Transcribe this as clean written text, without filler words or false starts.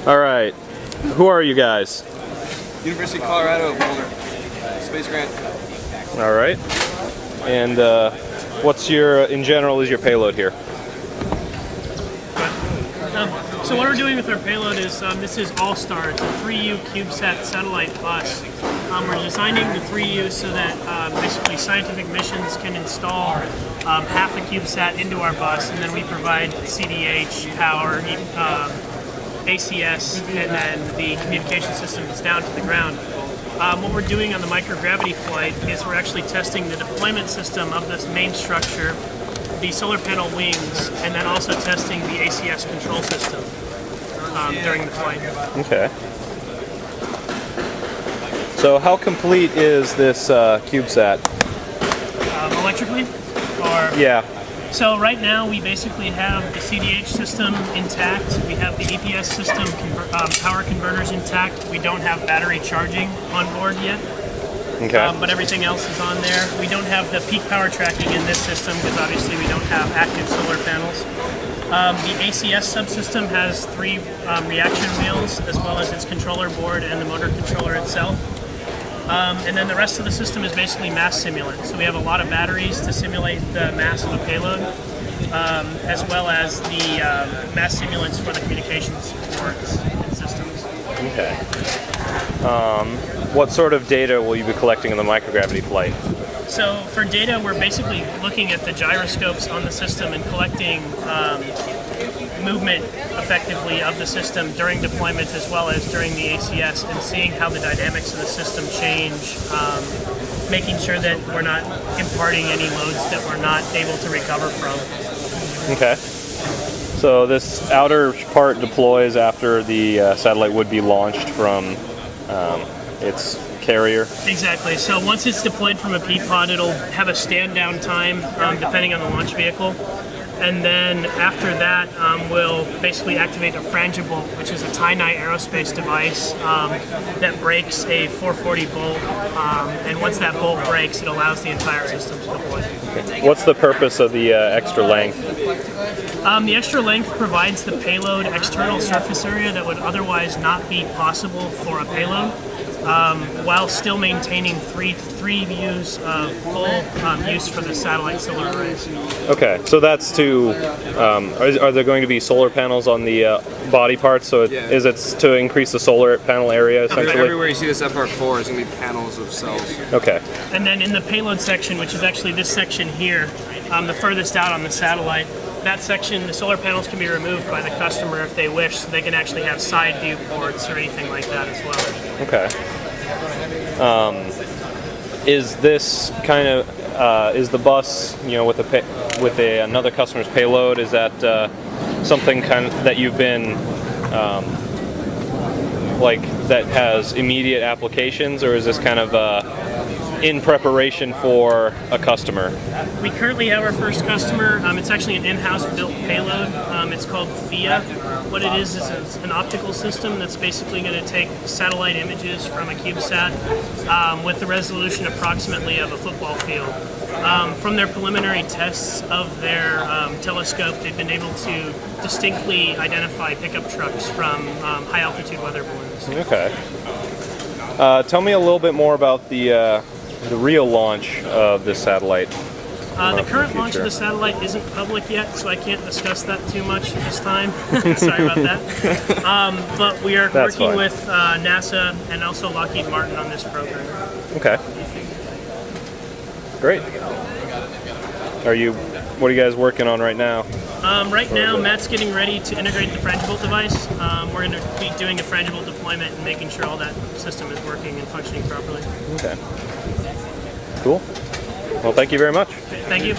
All right. Who are you guys? University of Colorado Boulder. Space grant. All right. And what's your, in general, is your payload here? So what we're doing with our payload is, this is All-Star. It's a 3U CubeSat satellite bus. We're designing the 3U so that basically scientific missions can install half a CubeSat into our bus, and then we provide CDH, power, ACS, and then the communication system is down to the ground. What we're doing on the microgravity flight is we're actually testing the deployment system of this main structure, the solar panel wings, and then also testing the ACS control system during the flight. Okay. So how complete is this CubeSat? Electrically? Or Yeah. So right now we basically have the CDH system intact. We have the EPS system power converters intact. We don't have battery charging on board yet. Okay. But everything else is on there. We don't have the peak power tracking in this system because obviously we don't have active solar panels. The ACS subsystem has 3 reaction wheels as well as its controller board and the motor controller itself. And then the rest of the system is basically mass simulant. So we have a lot of batteries to simulate the mass of the payload, as well as the mass simulants for the communications boards and systems. Okay. What sort of data will you be collecting in the microgravity flight? So for data, we're basically looking at the gyroscopes on the system and collecting movement effectively of the system during deployment as well as during the ACS, and seeing how the dynamics of the system change, making sure that we're not imparting any loads that we're not able to recover from. Okay. So this outer part deploys after the satellite would be launched from its carrier? Exactly. So once it's deployed from a P-pod, it'll have a stand-down time depending on the launch vehicle. And then after that, we'll basically activate a frangible, which is a tie-night aerospace device that breaks a 440 bolt. And once that bolt breaks, it allows the entire system to deploy. Okay. What's the purpose of the extra length? The extra length provides the payload external surface area that would otherwise not be possible for a payload, while still maintaining three views of full use for the satellite solar arrays. Okay, so that's to, are there going to be solar panels on the body parts? So is it to increase the solar panel area essentially? Everywhere you see this FR4 is going to be panels of cells. Okay. And then in the payload section, which is actually this section here, the furthest out on the satellite, that section, the solar panels can be removed by the customer if they wish, so they can actually have side view ports or anything like that as well. Okay. Is this kind of is the bus, you know, with another customer's payload? Is that something kind of that you've been like that has immediate applications, or is this kind of in preparation for a customer? We currently have our first customer. It's actually an in-house built payload. It's called THEA. What it is it's an optical system that's basically going to take satellite images from a CubeSat with the resolution approximately of a football field. From their preliminary tests of their telescope, they've been able to distinctly identify pickup trucks from high-altitude weather balloons. Okay. Tell me a little bit more about the real launch of this satellite. The current launch of the satellite isn't public yet, so I can't discuss that too much at this time. Sorry about that. But we are working with NASA and also Lockheed Martin on this program. Okay. Great. What are you guys working on right now? Right now, Matt's getting ready to integrate the frangible device. We're going to be doing a frangible deployment and making sure all that system is working and functioning properly. Okay. Cool. Well, thank you very much. Thank you.